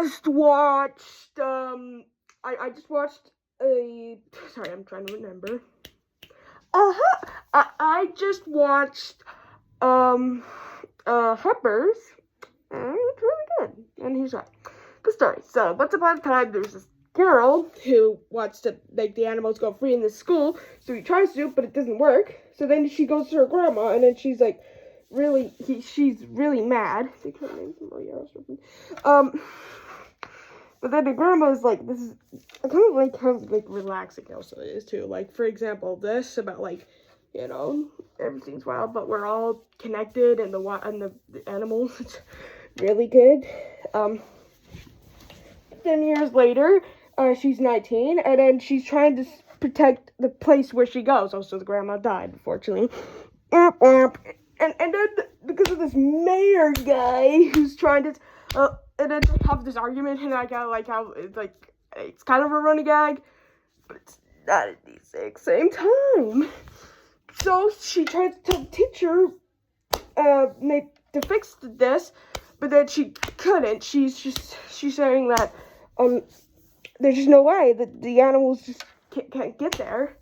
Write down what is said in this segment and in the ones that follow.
just watched, I just watched sorry, I'm trying to remember. I just watched, Hoppers, and it's really good, and here's why. The story. So, once upon a time, there's this girl who wants to make the animals go free in the school, so he tries to, but it doesn't work. So then she goes to her grandma, and then she's like, she's really mad. I think her name's Maria or something. But then the grandma's like, this is kind of like relaxing also it is too. Like, for example, this about like, you know, everything's wild, but we're all connected, and the animals, it's really good. 10 years later, she's 19, and then she's trying to protect the place where she goes. Also, the grandma died, unfortunately. And then, because of this mayor guy who's trying to, and then they have this argument, and I got like how it's like, it's kind of a running gag, but it's not at the exact same time. So she tried to tell the teacher, to fix this, but then she couldn't. She's saying that, there's just no way that the animals just can't get there.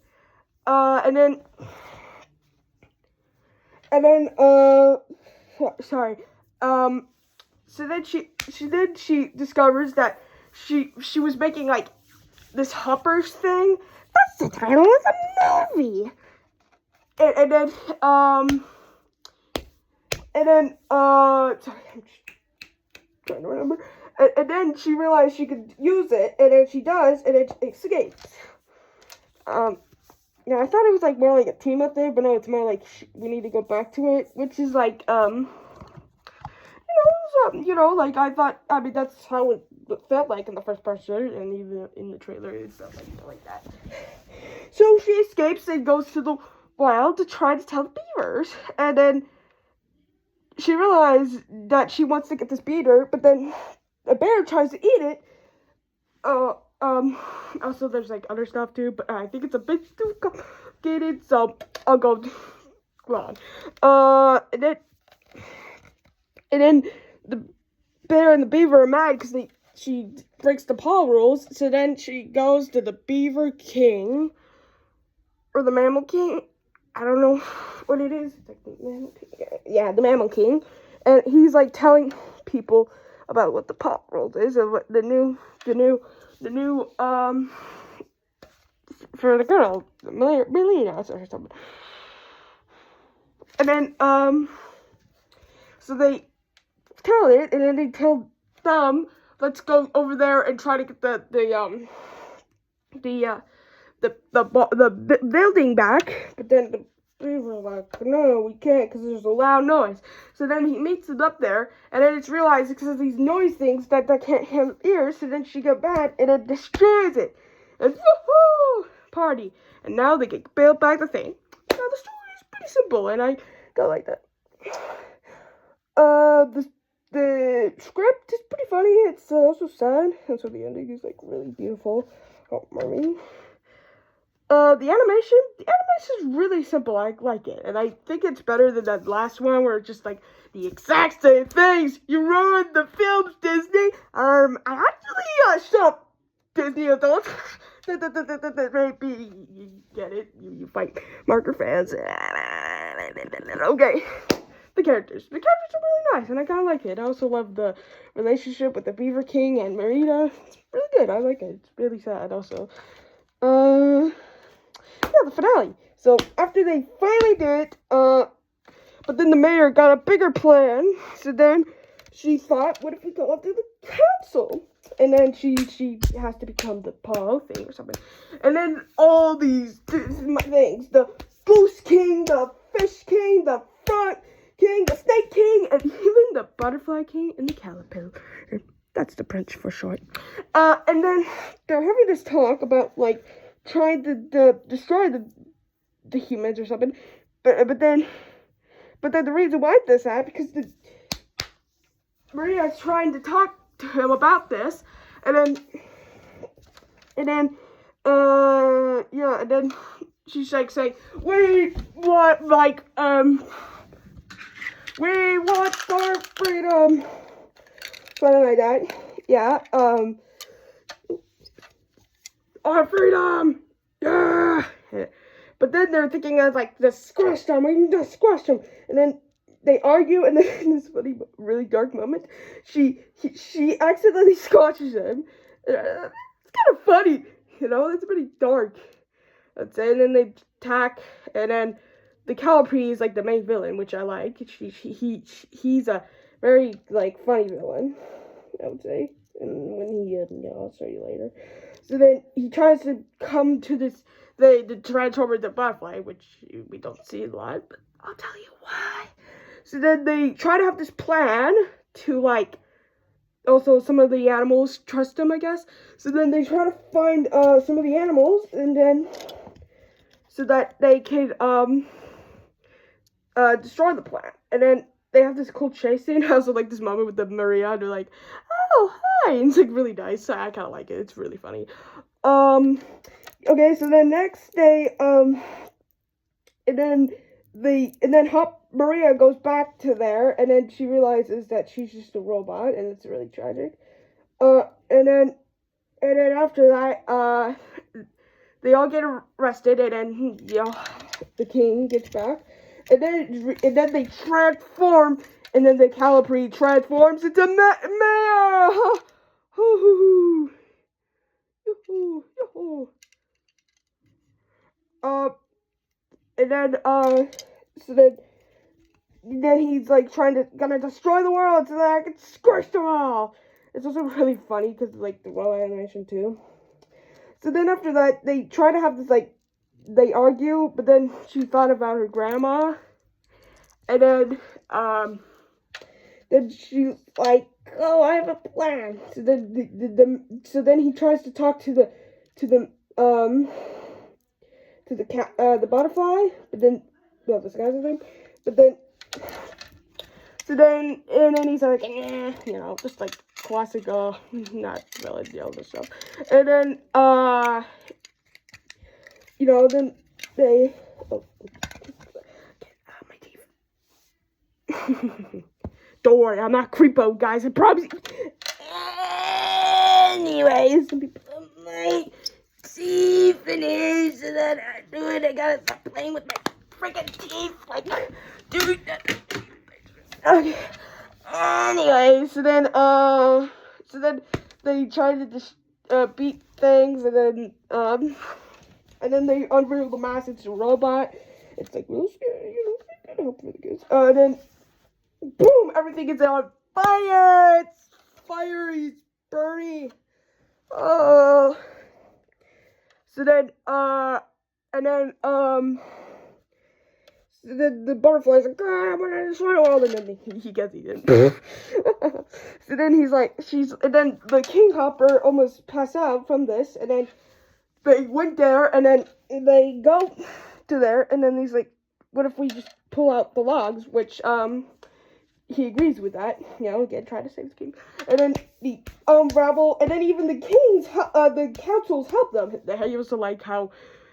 Sorry. So then she discovers that she was making like this Hoppers thing. That's the title of the movie. Sorry, I'm just trying to remember. And then she realized she could use it, and then she does, and it escapes. Yeah, I thought it was like more like a team up there, but no, it's more like we need to go back to it, which is like, like I thought. I mean, that's how it felt like in the first person, and even in the trailer, it felt like that. So she escapes and goes to the wild to try to tell the beavers, and then she realized that she wants to get this beaver, but then a bear tries to eat it. Also there's like other stuff too, but I think it's a bit too complicated, so I'll go on. And then the bear and the beaver are mad because she breaks the paw rules, so then she goes to the Beaver King, or the Mammal King, I don't know what it is. It's like the Mammal King. Yeah, the Mammal King, and he's like telling people about what the paw rules is, and what the new for the girl, Melina or something. And then so they tell it, and then they tell them, let's go over there and try to get the building back. But then the beaver like, no, we can't, because there's a loud noise. So then he meets them up there, and then it's realized because of these noise things that can't handle ears. So then she got mad, and it destroys it. And woohoo! Party. And now they get built back the thing. Now the story is pretty simple, and I go like that. The script is pretty funny. It's also sad, and so the ending is like really beautiful. Oh, mommy. The animation is really simple. I like it, and I think it's better than that last one where it's just like the exact same things. You ruined the films, Disney. I actually stop Disney adults. Maybe you get it. You fight marker fans. Okay. The characters are really nice, and I kind of like it. I also love the relationship with the Beaver King and Marita. It's really good. I like it. It's really sad also. Yeah, the finale. So, after they finally did it, but then the mayor got a bigger plan. So then she thought, what if we go up to the council? And then she has to become the paw thing or something. And then all these things, the Goose King, the Fish King, the Frog King, the Snake King, and even the Butterfly King and the Caterpillar. That's the French for short. And then they're having this talk about, like, trying to destroy the humans or something. But then the reason why this happened, because Maria's trying to talk to him about this, and then she's like saying, we want our freedom, something like that. Yeah, our freedom! Yeah! But then they're thinking of, like, the squash them, we need to squash them. And then they argue, and then in this funny, really dark moment, she accidentally squashes him. It's kind of funny, you know, it's pretty dark. Let's say, and then they attack, and then the Calipari is, like, the main villain, which I like. He's a very, like, funny villain, I would say. And when he, I'll show you later. So then he tries to come to this, the Transformer the butterfly, which we don't see a lot, but I'll tell you why. So then they try to have this plan to, like, also some of the animals trust him, I guess. So then they try to find some of the animals, and then so that they can destroy the plant. And then they have this cool chase scene. I also like this moment with the Maria, and they're like, oh, hi, and it's like really nice. I kind of like it. It's really funny. Okay, so then next day, and then Maria goes back to there, and then she realizes that she's just a robot, and it's really tragic. And then after that, they all get arrested, and then, the king gets back, and then they transform, and then the Calipari transforms into Mayor! Hoo-hoo-hoo! Yoo-hoo! Yoo-hoo! And then, so then he's, like, gonna destroy the world so that I can squish them all! It's also really funny, because, like, the raw animation, too. So then after that, they try to have this, like, they argue, but then she thought about her grandma, and then she's like, oh, I have a plan. So then he tries to talk to the butterfly, but then, well, this guy's name, but then, and then he's like, just like classic, not really the stuff. And then, then they, my teeth. Don't worry, I'm not creepo, guys, I promise. Anyways, some people might see finish, and then I gotta stop playing with my freaking teeth, like, dude. Okay. Anyway, so then they try to just beat things, and then they unveil the mask. It's a robot. It's like real scary, kind of hope for the kids. And then boom, everything is on fire. It's fiery, burny. Oh. So then the butterfly's like, I'm gonna destroy the world, and then he gets eaten. So then and then the King Hopper almost passed out from this, and then they went there, and then they go to there, and then he's like, what if we just pull out the logs, which, he agrees with that, again, try to save the king, and then the unravel, and then even the the councils help them. He was like how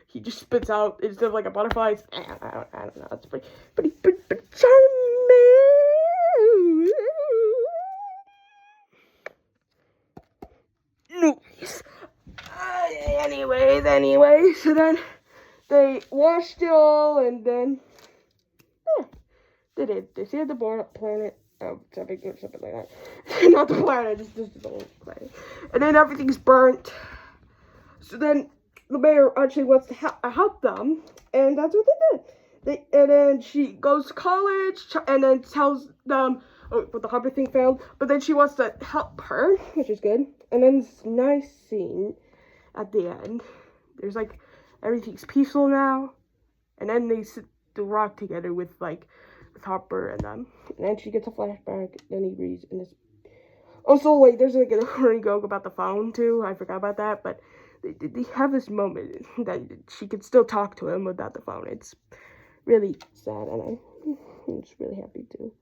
he just spits out, instead of like a butterfly, it's, I don't know, it's pretty charming. Nice. Anyway, so then they washed it all, and then they did. They saved the planet. Something like that. Not the planet, just the whole planet. And then everything's burnt. So then the mayor actually wants to help them, and that's what they did. And then she goes to college, and then tells them, but the Harper thing failed. But then she wants to help her, which is good. And then this nice scene at the end. There's like, everything's peaceful now. And then they sit the rock together with Harper and them. And then she gets a flashback, then he reads, and this. Also, wait, there's like a running joke about the phone too. I forgot about that, but they have this moment that she can still talk to him without the phone. It's really sad, and I'm just really happy too.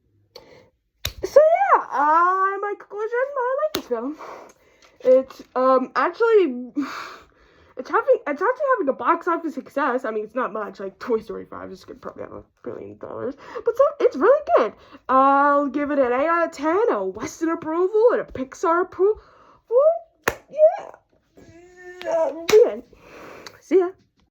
So yeah, my conclusion, I like this film. It's actually it's actually having a box office success. I mean, it's not much, like Toy Story 5 is gonna probably have $1 billion, but it's really good. I'll give it an 8 out of 10, a Western approval, and a Pixar approval. What? Yeah. The end. See ya.